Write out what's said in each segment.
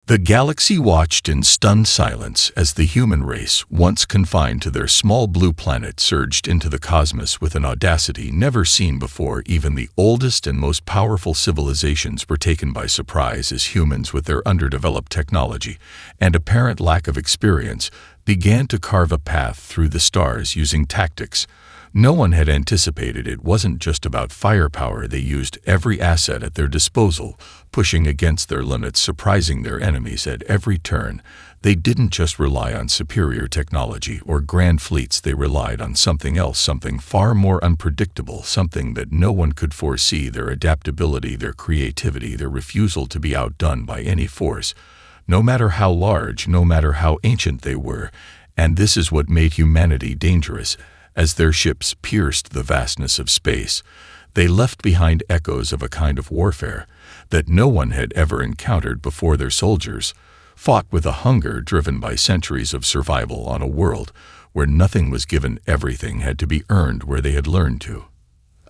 The galaxy watched in stunned silence as the human race, once confined to their small blue planet, surged into the cosmos with an audacity never seen before. Even the oldest and most powerful civilizations were taken by surprise as humans, with their underdeveloped technology and apparent lack of experience, began to carve a path through the stars using tactics no one had anticipated. It wasn't just about firepower. They used every asset at their disposal, pushing against their limits, surprising their enemies at every turn. They didn't just rely on superior technology or grand fleets. They relied on something else, something far more unpredictable, something that no one could foresee: their adaptability, their creativity, their refusal to be outdone by any force, no matter how large, no matter how ancient they were. And this is what made humanity dangerous. As their ships pierced the vastness of space, they left behind echoes of a kind of warfare that no one had ever encountered before. Their soldiers fought with a hunger driven by centuries of survival on a world where nothing was given. Everything had to be earned, where they had learned to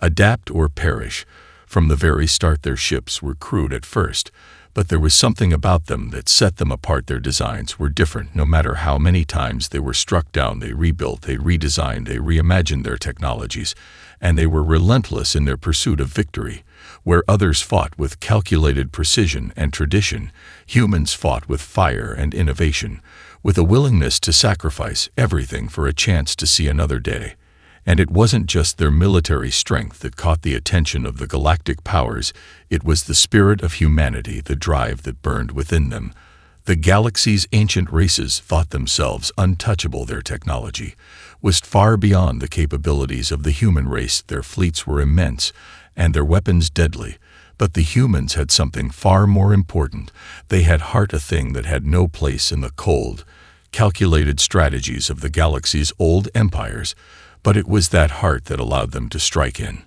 adapt or perish. From the very start, their ships were crude at first, but there was something about them that set them apart. Their designs were different. No matter how many times they were struck down, they rebuilt, they redesigned, they reimagined their technologies, and they were relentless in their pursuit of victory. Where others fought with calculated precision and tradition, humans fought with fire and innovation, with a willingness to sacrifice everything for a chance to see another day. And it wasn't just their military strength that caught the attention of the galactic powers. It was the spirit of humanity, the drive that burned within them. The galaxy's ancient races thought themselves untouchable. Their technology was far beyond the capabilities of the human race. Their fleets were immense and their weapons deadly. But the humans had something far more important. They had heart, a thing that had no place in the cold, calculated strategies of the galaxy's old empires. But it was that heart that allowed them to strike in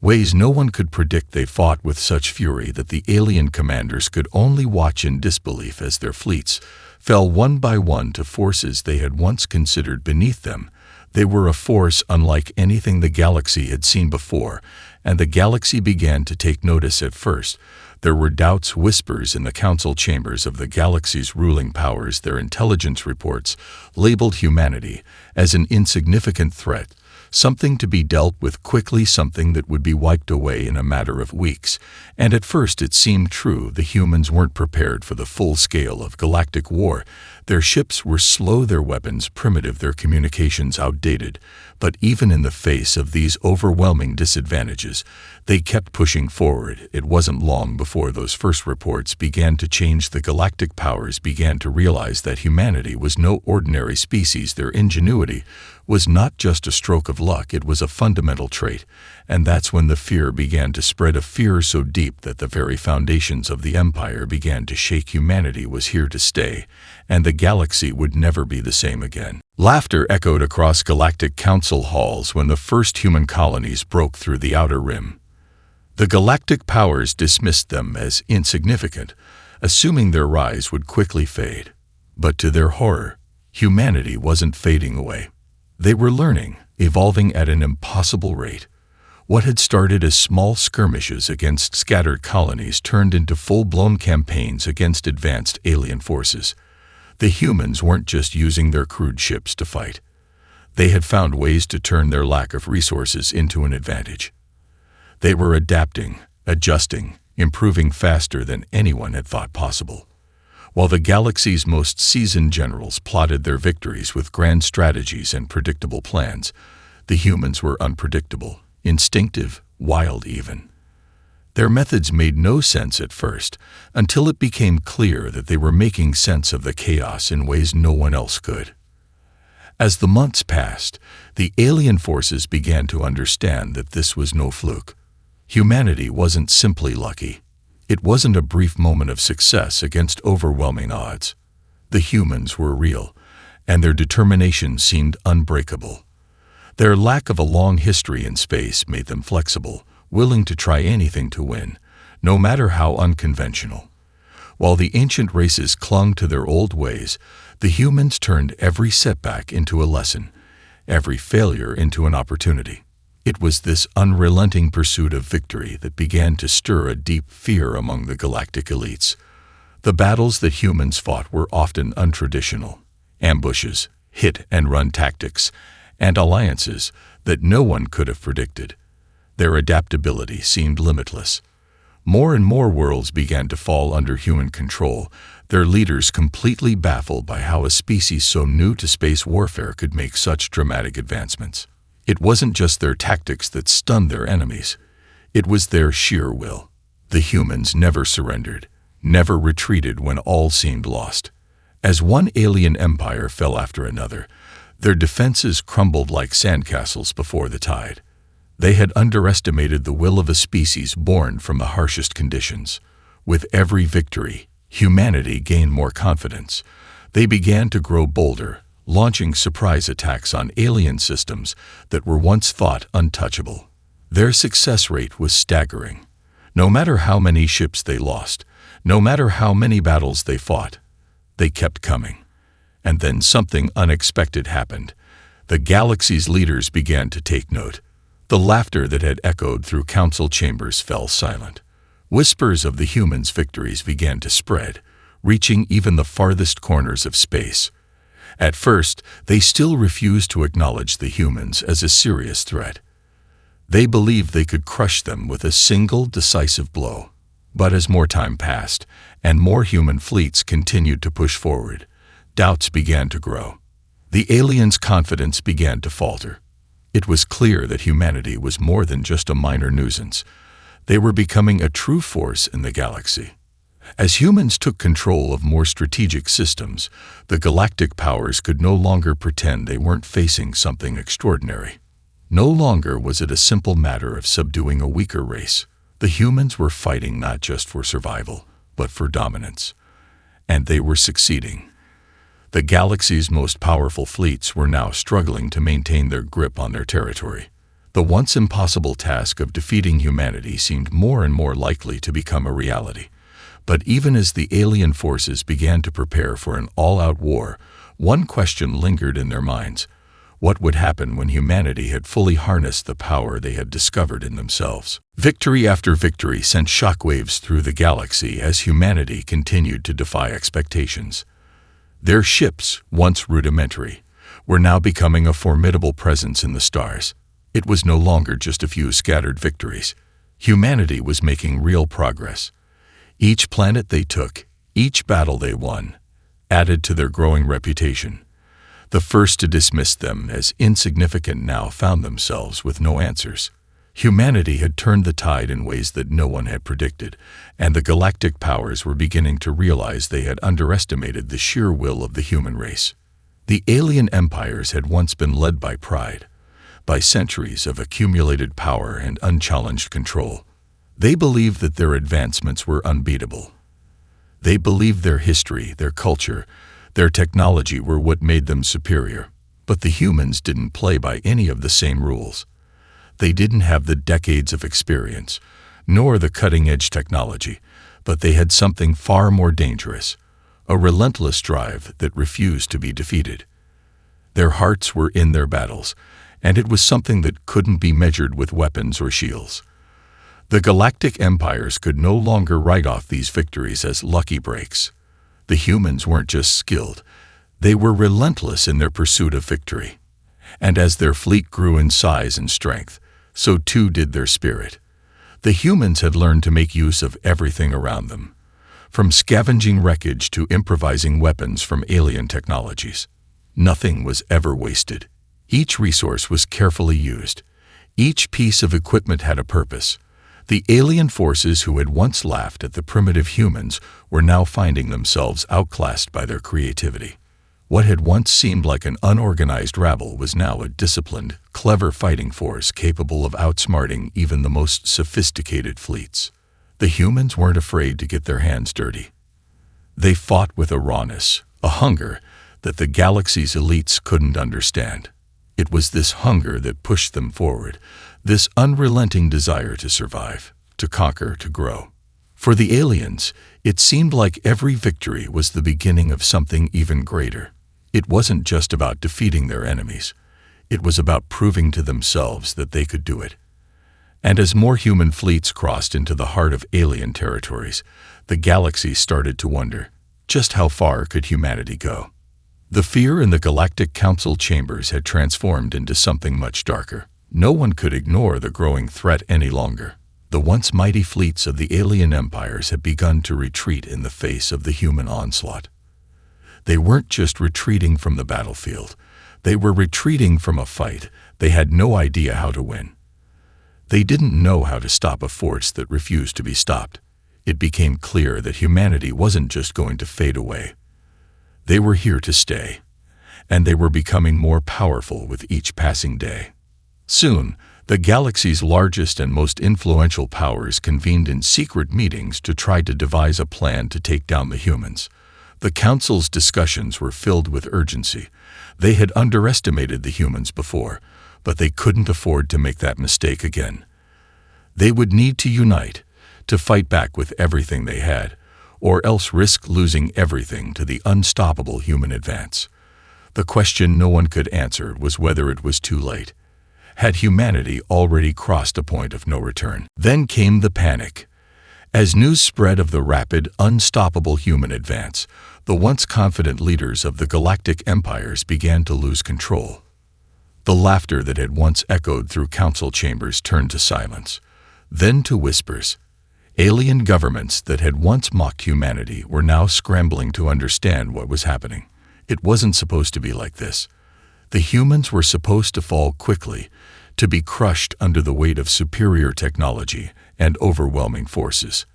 ways no one could predict. They fought with such fury that the alien commanders could only watch in disbelief as their fleets fell one by one to forces they had once considered beneath them. They were a force unlike anything the galaxy had seen before, and the galaxy began to take notice. At first, there were doubts, whispers in the council chambers of the galaxy's ruling powers. Their intelligence reports labeled humanity as an insignificant threat, something to be dealt with quickly, something that would be wiped away in a matter of weeks. And at first it seemed true. The humans weren't prepared for the full scale of galactic war. Their ships were slow, their weapons primitive, their communications outdated. But even in the face of these overwhelming disadvantages, they kept pushing forward. It wasn't long before those first reports began to change. The galactic powers began to realize that humanity was no ordinary species. Their ingenuity was not just a stroke of luck, it was a fundamental trait. And that's when the fear began to spread, a fear so deep that the very foundations of the empire began to shake. Humanity was here to stay, and the galaxy would never be the same again. Laughter echoed across galactic council halls when the first human colonies broke through the outer rim. The galactic powers dismissed them as insignificant, assuming their rise would quickly fade. But to their horror, humanity wasn't fading away. They were learning, evolving at an impossible rate. What had started as small skirmishes against scattered colonies turned into full-blown campaigns against advanced alien forces. The humans weren't just using their crude ships to fight. They had found ways to turn their lack of resources into an advantage. They were adapting, adjusting, improving faster than anyone had thought possible. While the galaxy's most seasoned generals plotted their victories with grand strategies and predictable plans, the humans were unpredictable, instinctive, wild even. Their methods made no sense at first, until it became clear that they were making sense of the chaos in ways no one else could. As the months passed, the alien forces began to understand that this was no fluke. Humanity wasn't simply lucky. It wasn't a brief moment of success against overwhelming odds. The humans were real, and their determination seemed unbreakable. Their lack of a long history in space made them flexible, willing to try anything to win, no matter how unconventional. While the ancient races clung to their old ways, the humans turned every setback into a lesson, every failure into an opportunity. It was this unrelenting pursuit of victory that began to stir a deep fear among the galactic elites. The battles that humans fought were often untraditional: ambushes, hit-and-run tactics, and alliances that no one could have predicted. Their adaptability seemed limitless. More and more worlds began to fall under human control, their leaders completely baffled by how a species so new to space warfare could make such dramatic advancements. It wasn't just their tactics that stunned their enemies. It was their sheer will. The humans never surrendered, never retreated when all seemed lost. As one alien empire fell after another, their defenses crumbled like sandcastles before the tide. They had underestimated the will of a species born from the harshest conditions. With every victory, humanity gained more confidence. They began to grow bolder, launching surprise attacks on alien systems that were once thought untouchable. Their success rate was staggering. No matter how many ships they lost, no matter how many battles they fought, they kept coming. And then something unexpected happened. The galaxy's leaders began to take note. The laughter that had echoed through council chambers fell silent. Whispers of the humans' victories began to spread, reaching even the farthest corners of space. At first, they still refused to acknowledge the humans as a serious threat. They believed they could crush them with a single decisive blow. But as more time passed, and more human fleets continued to push forward, doubts began to grow. The aliens' confidence began to falter. It was clear that humanity was more than just a minor nuisance. They were becoming a true force in the galaxy. As humans took control of more strategic systems, the galactic powers could no longer pretend they weren't facing something extraordinary. No longer was it a simple matter of subduing a weaker race. The humans were fighting not just for survival, but for dominance. And they were succeeding. The galaxy's most powerful fleets were now struggling to maintain their grip on their territory. The once impossible task of defeating humanity seemed more and more likely to become a reality. But even as the alien forces began to prepare for an all-out war, one question lingered in their minds: what would happen when humanity had fully harnessed the power they had discovered in themselves? Victory after victory sent shockwaves through the galaxy as humanity continued to defy expectations. Their ships, once rudimentary, were now becoming a formidable presence in the stars. It was no longer just a few scattered victories. Humanity was making real progress. Each planet they took, each battle they won, added to their growing reputation. The first to dismiss them as insignificant now found themselves with no answers. Humanity had turned the tide in ways that no one had predicted, and the galactic powers were beginning to realize they had underestimated the sheer will of the human race. The alien empires had once been led by pride, by centuries of accumulated power and unchallenged control. They believed that their advancements were unbeatable. They believed their history, their culture, their technology were what made them superior. But the humans didn't play by any of the same rules. They didn't have the decades of experience, nor the cutting-edge technology, but they had something far more dangerous: a relentless drive that refused to be defeated. Their hearts were in their battles, and it was something that couldn't be measured with weapons or shields. The galactic empires could no longer write off these victories as lucky breaks. The humans weren't just skilled, they were relentless in their pursuit of victory. And as their fleet grew in size and strength, so too did their spirit. The humans had learned to make use of everything around them, from scavenging wreckage to improvising weapons from alien technologies. Nothing was ever wasted. Each resource was carefully used. Each piece of equipment had a purpose. The alien forces who had once laughed at the primitive humans were now finding themselves outclassed by their creativity. What had once seemed like an unorganized rabble was now a disciplined, clever fighting force capable of outsmarting even the most sophisticated fleets. The humans weren't afraid to get their hands dirty. They fought with a rawness, a hunger that the galaxy's elites couldn't understand. It was this hunger that pushed them forward, this unrelenting desire to survive, to conquer, to grow. For the aliens, it seemed like every victory was the beginning of something even greater. It wasn't just about defeating their enemies. It was about proving to themselves that they could do it. And as more human fleets crossed into the heart of alien territories, the galaxy started to wonder, just how far could humanity go? The fear in the Galactic Council chambers had transformed into something much darker. No one could ignore the growing threat any longer. The once mighty fleets of the alien empires had begun to retreat in the face of the human onslaught. They weren't just retreating from the battlefield. They were retreating from a fight they had no idea how to win. They didn't know how to stop a force that refused to be stopped. It became clear that humanity wasn't just going to fade away. They were here to stay, and they were becoming more powerful with each passing day. Soon, the galaxy's largest and most influential powers convened in secret meetings to try to devise a plan to take down the humans. The Council's discussions were filled with urgency. They had underestimated the humans before, but they couldn't afford to make that mistake again. They would need to unite, to fight back with everything they had, or else risk losing everything to the unstoppable human advance. The question no one could answer was whether it was too late. Had humanity already crossed a point of no return? Then came the panic. As news spread of the rapid, unstoppable human advance, the once confident leaders of the galactic empires began to lose control. The laughter that had once echoed through council chambers turned to silence, then to whispers. Alien governments that had once mocked humanity were now scrambling to understand what was happening. It wasn't supposed to be like this. The humans were supposed to fall quickly, to be crushed under the weight of superior technology and overwhelming forces.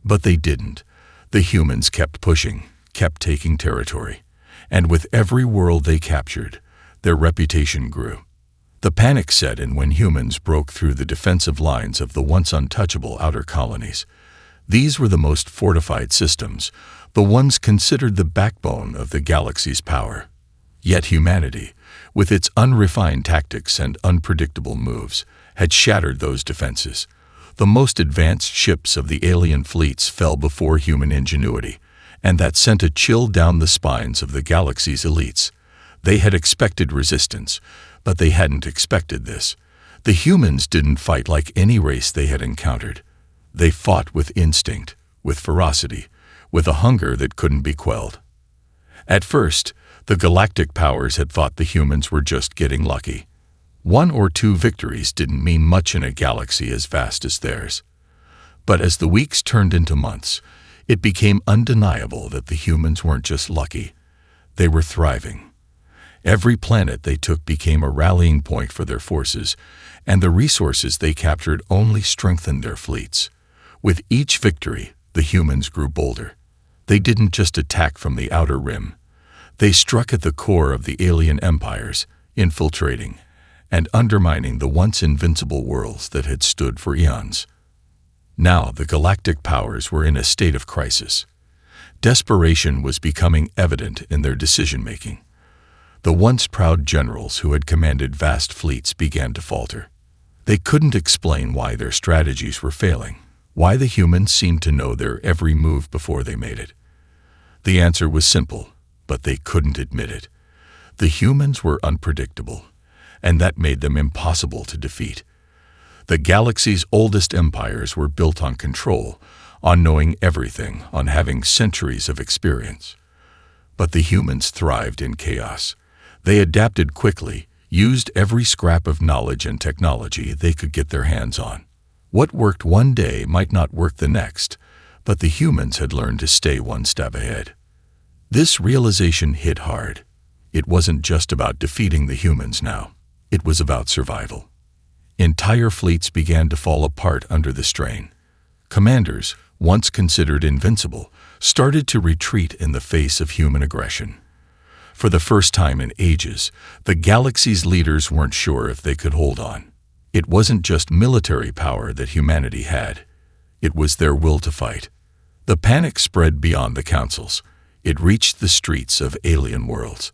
But they didn't. The humans kept pushing, kept taking territory, and with every world they captured, their reputation grew. The panic set in when humans broke through the defensive lines of the once untouchable outer colonies. These were the most fortified systems, the ones considered the backbone of the galaxy's power. Yet humanity, with its unrefined tactics and unpredictable moves, had shattered those defenses. The most advanced ships of the alien fleets fell before human ingenuity, and that sent a chill down the spines of the galaxy's elites. They had expected resistance, but they hadn't expected this. The humans didn't fight like any race they had encountered. They fought with instinct, with ferocity, with a hunger that couldn't be quelled. At first, the galactic powers had thought the humans were just getting lucky. One or two victories didn't mean much in a galaxy as vast as theirs. But as the weeks turned into months, it became undeniable that the humans weren't just lucky. They were thriving. Every planet they took became a rallying point for their forces, and the resources they captured only strengthened their fleets. With each victory, the humans grew bolder. They didn't just attack from the outer rim. They struck at the core of the alien empires, infiltrating and undermining the once invincible worlds that had stood for eons. Now the galactic powers were in a state of crisis. Desperation was becoming evident in their decision-making. The once proud generals who had commanded vast fleets began to falter. They couldn't explain why their strategies were failing, why the humans seemed to know their every move before they made it. The answer was simple, but they couldn't admit it. The humans were unpredictable, and that made them impossible to defeat. The galaxy's oldest empires were built on control, on knowing everything, on having centuries of experience. But the humans thrived in chaos. They adapted quickly, used every scrap of knowledge and technology they could get their hands on. What worked one day might not work the next, but the humans had learned to stay one step ahead. This realization hit hard. It wasn't just about defeating the humans now. It was about survival. Entire fleets began to fall apart under the strain. Commanders, once considered invincible, started to retreat in the face of human aggression. For the first time in ages, the galaxy's leaders weren't sure if they could hold on. It wasn't just military power that humanity had. It was their will to fight. The panic spread beyond the councils. It reached the streets of alien worlds.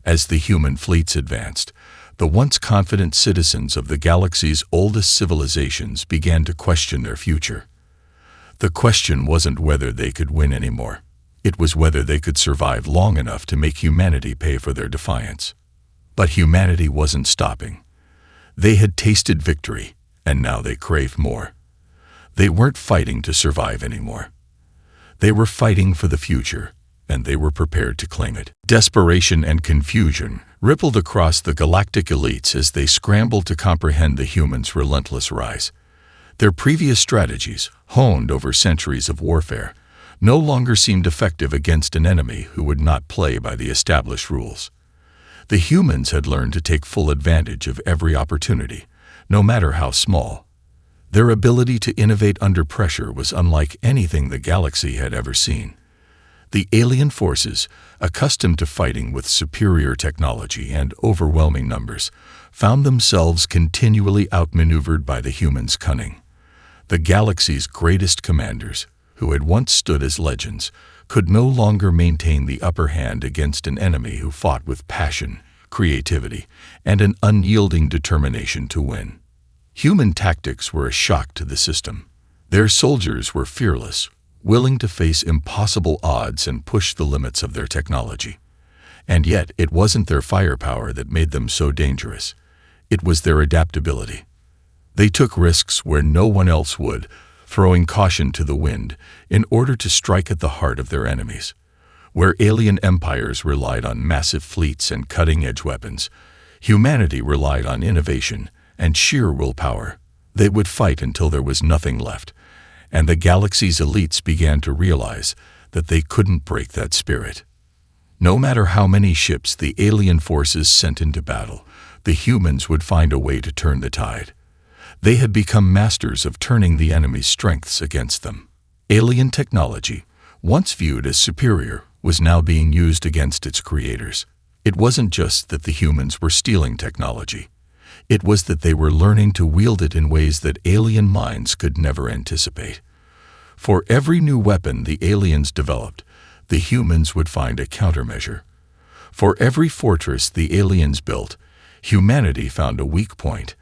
As the human fleets advanced, the once confident citizens of the galaxy's oldest civilizations began to question their future. The question wasn't whether they could win anymore. It was whether they could survive long enough to make humanity pay for their defiance. But humanity wasn't stopping. They had tasted victory, and now they craved more. They weren't fighting to survive anymore. They were fighting for the future, and they were prepared to claim it. Desperation and confusion rippled across the galactic elites as they scrambled to comprehend the humans' relentless rise. Their previous strategies, honed over centuries of warfare, no longer seemed effective against an enemy who would not play by the established rules. The humans had learned to take full advantage of every opportunity, no matter how small. Their ability to innovate under pressure was unlike anything the galaxy had ever seen. The alien forces, accustomed to fighting with superior technology and overwhelming numbers, found themselves continually outmaneuvered by the humans' cunning. The galaxy's greatest commanders, who had once stood as legends, could no longer maintain the upper hand against an enemy who fought with passion, creativity, and an unyielding determination to win. Human tactics were a shock to the system. Their soldiers were fearless, willing to face impossible odds and push the limits of their technology. And yet, it wasn't their firepower that made them so dangerous. It was their adaptability. They took risks where no one else would, throwing caution to the wind in order to strike at the heart of their enemies. Where alien empires relied on massive fleets and cutting-edge weapons, humanity relied on innovation and sheer willpower. They would fight until there was nothing left, and the galaxy's elites began to realize that they couldn't break that spirit. No matter how many ships the alien forces sent into battle, the humans would find a way to turn the tide. They had become masters of turning the enemy's strengths against them. Alien technology, once viewed as superior, was now being used against its creators. It wasn't just that the humans were stealing technology. It was that they were learning to wield it in ways that alien minds could never anticipate. For every new weapon the aliens developed, the humans would find a countermeasure. For every fortress the aliens built, humanity found a weak point.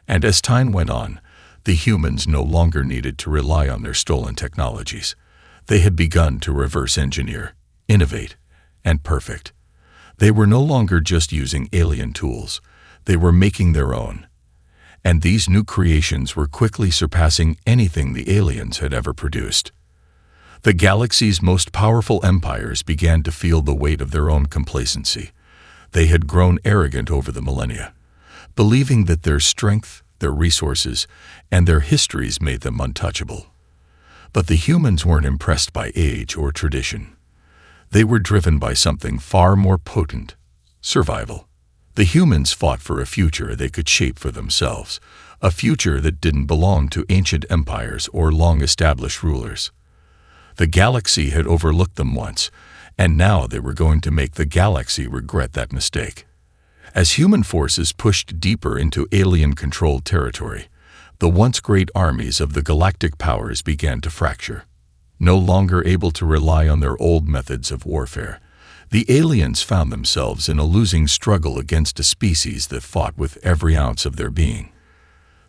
And as time went on, the humans no longer needed to rely on their stolen technologies. They had begun to reverse engineer, innovate, and perfect. They were no longer just using alien tools. They were making their own. And these new creations were quickly surpassing anything the aliens had ever produced. The galaxy's most powerful empires began to feel the weight of their own complacency. They had grown arrogant over the millennia, believing that their strength, their resources, and their histories made them untouchable. But the humans weren't impressed by age or tradition. They were driven by something far more potent: survival. The humans fought for a future they could shape for themselves, a future that didn't belong to ancient empires or long-established rulers. The galaxy had overlooked them once, and now they were going to make the galaxy regret that mistake. As human forces pushed deeper into alien-controlled territory, the once great armies of the galactic powers began to fracture. No longer able to rely on their old methods of warfare, the aliens found themselves in a losing struggle against a species that fought with every ounce of their being.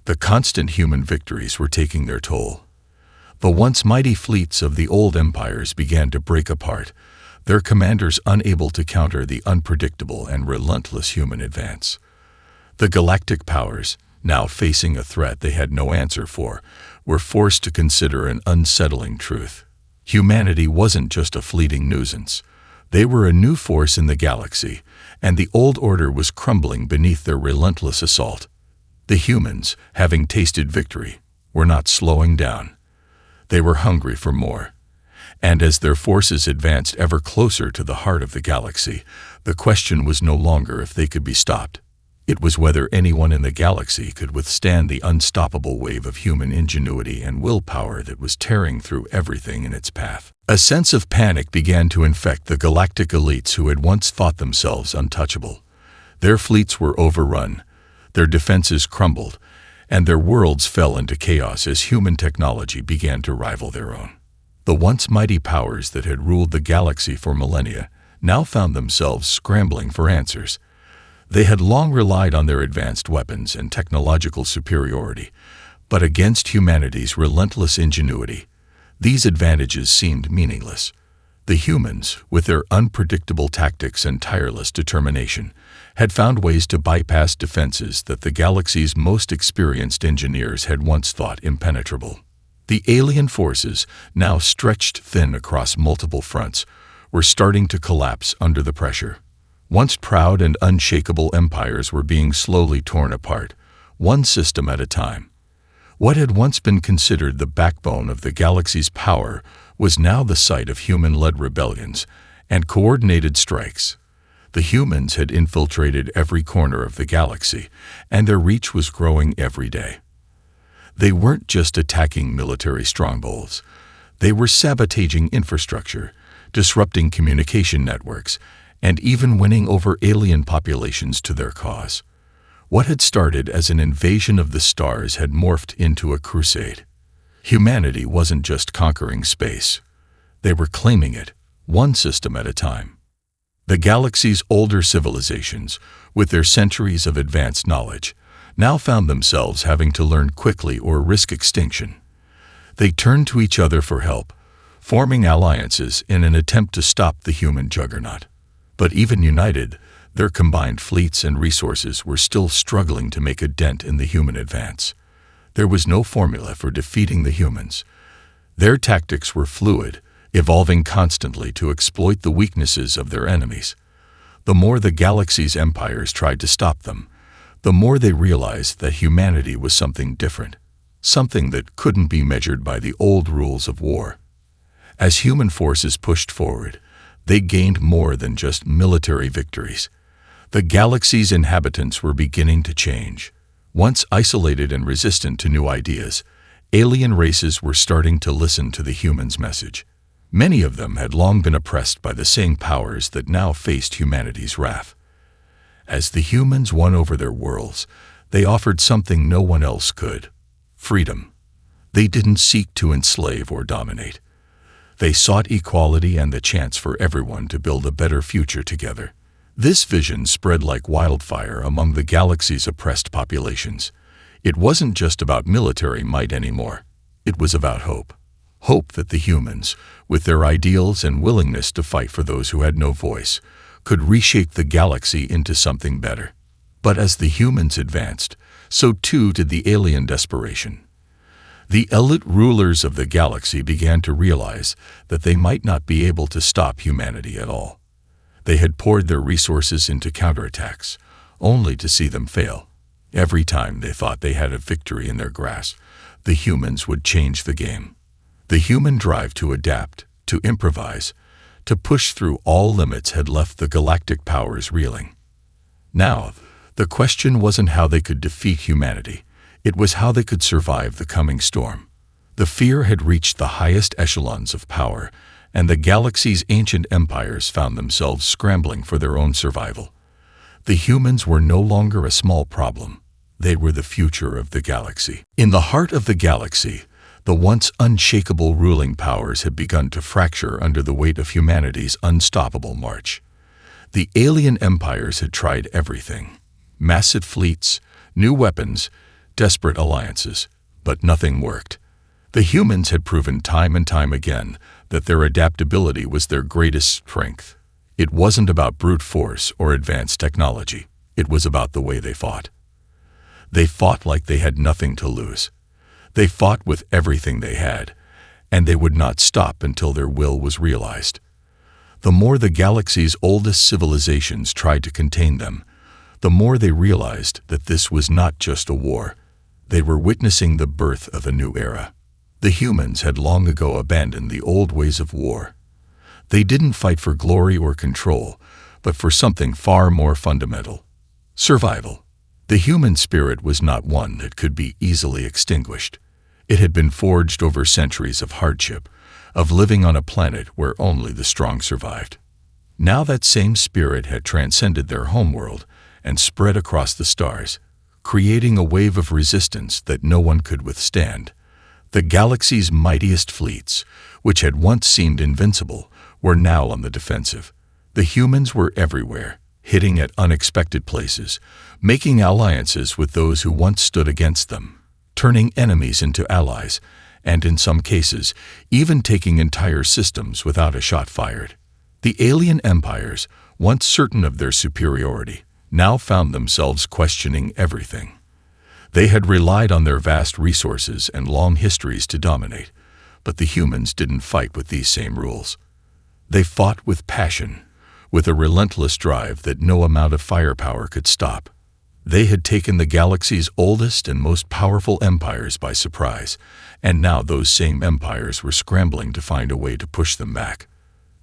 The constant human victories were taking their toll. The once mighty fleets of the old empires began to break apart, their commanders unable to counter the unpredictable and relentless human advance. The galactic powers, now facing a threat they had no answer for, were forced to consider an unsettling truth. Humanity wasn't just a fleeting nuisance. They were a new force in the galaxy, and the old order was crumbling beneath their relentless assault. The humans, having tasted victory, were not slowing down. They were hungry for more. And as their forces advanced ever closer to the heart of the galaxy, the question was no longer if they could be stopped. It was whether anyone in the galaxy could withstand the unstoppable wave of human ingenuity and willpower that was tearing through everything in its path. A sense of panic began to infect the galactic elites who had once thought themselves untouchable. Their fleets were overrun, their defenses crumbled, and their worlds fell into chaos as human technology began to rival their own. The once mighty powers that had ruled the galaxy for millennia now found themselves scrambling for answers. They had long relied on their advanced weapons and technological superiority, but against humanity's relentless ingenuity, these advantages seemed meaningless. The humans, with their unpredictable tactics and tireless determination, had found ways to bypass defenses that the galaxy's most experienced engineers had once thought impenetrable. The alien forces, now stretched thin across multiple fronts, were starting to collapse under the pressure. Once proud and unshakable empires were being slowly torn apart, one system at a time. What had once been considered the backbone of the galaxy's power was now the site of human-led rebellions and coordinated strikes. The humans had infiltrated every corner of the galaxy, and their reach was growing every day. They weren't just attacking military strongholds. They were sabotaging infrastructure, disrupting communication networks, and even winning over alien populations to their cause. What had started as an invasion of the stars had morphed into a crusade. Humanity wasn't just conquering space. They were claiming it, one system at a time. The galaxy's older civilizations, with their centuries of advanced knowledge, now found themselves having to learn quickly or risk extinction. They turned to each other for help, forming alliances in an attempt to stop the human juggernaut. But even united, their combined fleets and resources were still struggling to make a dent in the human advance. There was no formula for defeating the humans. Their tactics were fluid, evolving constantly to exploit the weaknesses of their enemies. The more the galaxy's empires tried to stop them, the more they realized that humanity was something different, something that couldn't be measured by the old rules of war. As human forces pushed forward, they gained more than just military victories. The galaxy's inhabitants were beginning to change. Once isolated and resistant to new ideas, alien races were starting to listen to the humans' message. Many of them had long been oppressed by the same powers that now faced humanity's wrath. As the humans won over their worlds, they offered something no one else could: freedom. They didn't seek to enslave or dominate. They sought equality and the chance for everyone to build a better future together. This vision spread like wildfire among the galaxy's oppressed populations. It wasn't just about military might anymore. It was about hope. Hope that the humans, with their ideals and willingness to fight for those who had no voice, could reshape the galaxy into something better. But as the humans advanced, so too did the alien desperation. The elite rulers of the galaxy began to realize that they might not be able to stop humanity at all. They had poured their resources into counterattacks, only to see them fail. Every time they thought they had a victory in their grasp, the humans would change the game. The human drive to adapt, to improvise, to push through all limits had left the galactic powers reeling. Now, the question wasn't how they could defeat humanity. It was how they could survive the coming storm. The fear had reached the highest echelons of power, and the galaxy's ancient empires found themselves scrambling for their own survival. The humans were no longer a small problem. They were the future of the galaxy. In the heart of the galaxy, the once unshakable ruling powers had begun to fracture under the weight of humanity's unstoppable march. The alien empires had tried everything: massive fleets, new weapons, desperate alliances, but nothing worked. The humans had proven time and time again that their adaptability was their greatest strength. It wasn't about brute force or advanced technology. It was about the way they fought. They fought like they had nothing to lose. They fought with everything they had, and they would not stop until their will was realized. The more the galaxy's oldest civilizations tried to contain them, the more they realized that this was not just a war. They were witnessing the birth of a new era. The humans had long ago abandoned the old ways of war. They didn't fight for glory or control, but for something far more fundamental: survival. The human spirit was not one that could be easily extinguished. It had been forged over centuries of hardship, of living on a planet where only the strong survived. Now that same spirit had transcended their homeworld and spread across the stars, creating a wave of resistance that no one could withstand. The galaxy's mightiest fleets, which had once seemed invincible, were now on the defensive. The humans were everywhere, hitting at unexpected places, making alliances with those who once stood against them, turning enemies into allies, and in some cases, even taking entire systems without a shot fired. The alien empires, once certain of their superiority, now found themselves questioning everything. They had relied on their vast resources and long histories to dominate, but the humans didn't fight with these same rules. They fought with passion, with a relentless drive that no amount of firepower could stop. They had taken the galaxy's oldest and most powerful empires by surprise, and now those same empires were scrambling to find a way to push them back.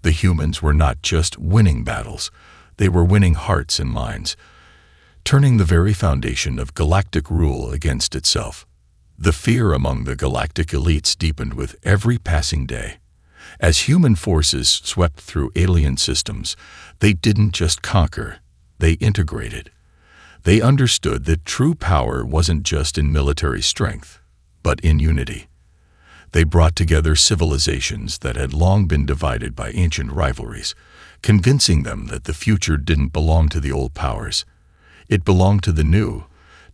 The humans were not just winning battles, they were winning hearts and minds, turning the very foundation of galactic rule against itself. The fear among the galactic elites deepened with every passing day. As human forces swept through alien systems, they didn't just conquer, they integrated. They understood that true power wasn't just in military strength, but in unity. They brought together civilizations that had long been divided by ancient rivalries, convincing them that the future didn't belong to the old powers. It belonged to the new,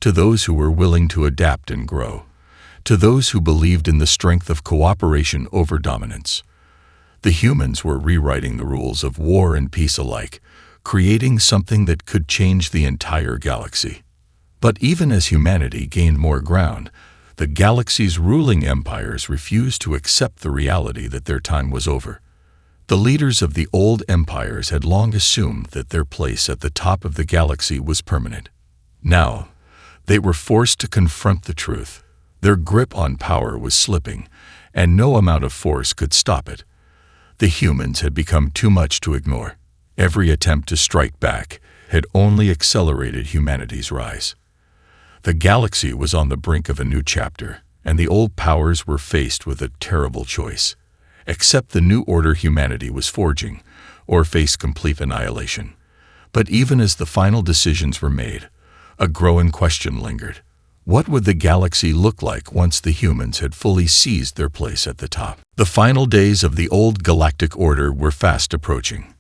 to those who were willing to adapt and grow, to those who believed in the strength of cooperation over dominance. The humans were rewriting the rules of war and peace alike, creating something that could change the entire galaxy. But even as humanity gained more ground, the galaxy's ruling empires refused to accept the reality that their time was over. The leaders of the old empires had long assumed that their place at the top of the galaxy was permanent. Now, they were forced to confront the truth. Their grip on power was slipping, and no amount of force could stop it. The humans had become too much to ignore. Every attempt to strike back had only accelerated humanity's rise. The galaxy was on the brink of a new chapter, and the old powers were faced with a terrible choice: accept the new order humanity was forging, or face complete annihilation. But even as the final decisions were made, a growing question lingered. What would the galaxy look like once the humans had fully seized their place at the top? The final days of the old galactic order were fast approaching.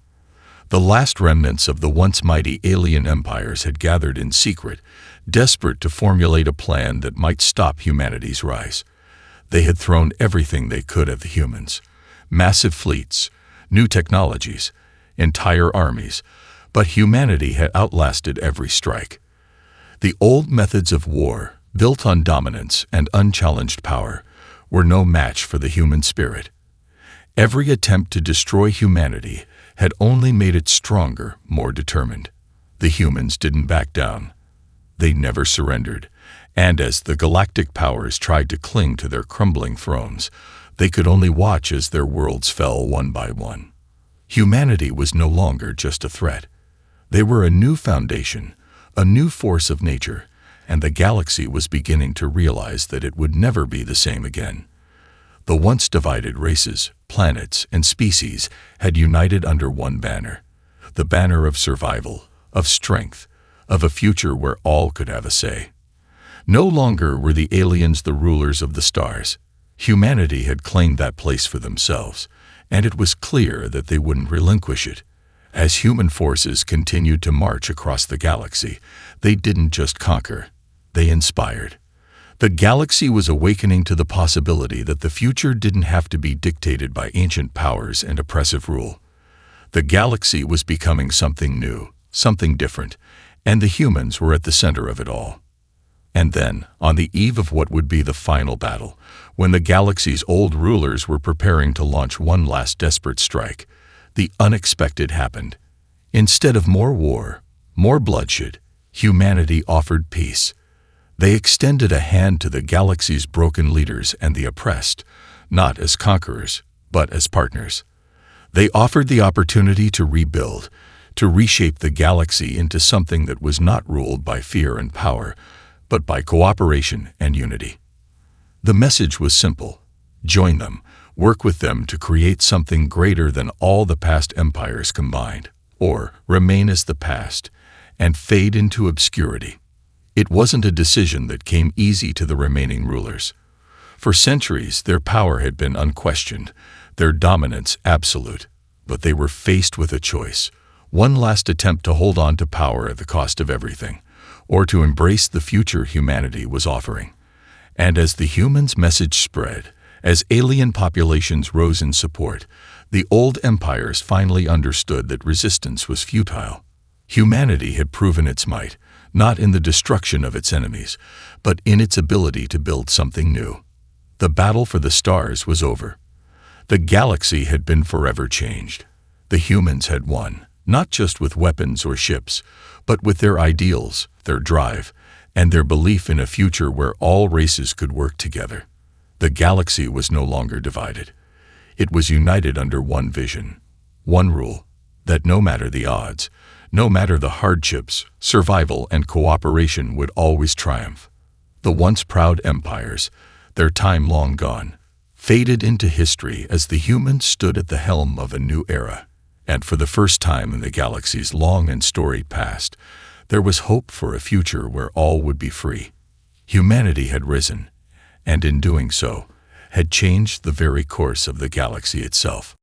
The last remnants of the once mighty alien empires had gathered in secret, desperate to formulate a plan that might stop humanity's rise. They had thrown everything they could at the humans: massive fleets, new technologies, entire armies, but humanity had outlasted every strike. The old methods of war, built on dominance and unchallenged power, were no match for the human spirit. Every attempt to destroy humanity had only made it stronger, more determined. The humans didn't back down. They never surrendered, and as the galactic powers tried to cling to their crumbling thrones, they could only watch as their worlds fell one by one. Humanity was no longer just a threat. They were a new foundation, a new force of nature, and the galaxy was beginning to realize that it would never be the same again. The once divided races, planets, and species had united under one banner: the banner of survival, of strength, of a future where all could have a say. No longer were the aliens the rulers of the stars. Humanity had claimed that place for themselves, and it was clear that they wouldn't relinquish it. As human forces continued to march across the galaxy, they didn't just conquer, they inspired. The galaxy was awakening to the possibility that the future didn't have to be dictated by ancient powers and oppressive rule. The galaxy was becoming something new, something different, and the humans were at the center of it all. And then, on the eve of what would be the final battle, when the galaxy's old rulers were preparing to launch one last desperate strike, the unexpected happened. Instead of more war, more bloodshed, humanity offered peace. They extended a hand to the galaxy's broken leaders and the oppressed, not as conquerors, but as partners. They offered the opportunity to rebuild, to reshape the galaxy into something that was not ruled by fear and power, but by cooperation and unity. The message was simple: join them, work with them to create something greater than all the past empires combined, or remain as the past and fade into obscurity. It wasn't a decision that came easy to the remaining rulers. For centuries, their power had been unquestioned, their dominance absolute, but they were faced with a choice: one last attempt to hold on to power at the cost of everything, or to embrace the future humanity was offering. And as the humans' message spread, as alien populations rose in support, the old empires finally understood that resistance was futile. Humanity had proven its might, not in the destruction of its enemies, but in its ability to build something new. The battle for the stars was over. The galaxy had been forever changed. The humans had won, not just with weapons or ships, but with their ideals, their drive, and their belief in a future where all races could work together. The galaxy was no longer divided. It was united under one vision, one rule, that no matter the odds, no matter the hardships, survival and cooperation would always triumph. The once proud empires, their time long gone, faded into history as the humans stood at the helm of a new era. And for the first time in the galaxy's long and storied past, there was hope for a future where all would be free. Humanity had risen, and in doing so, had changed the very course of the galaxy itself.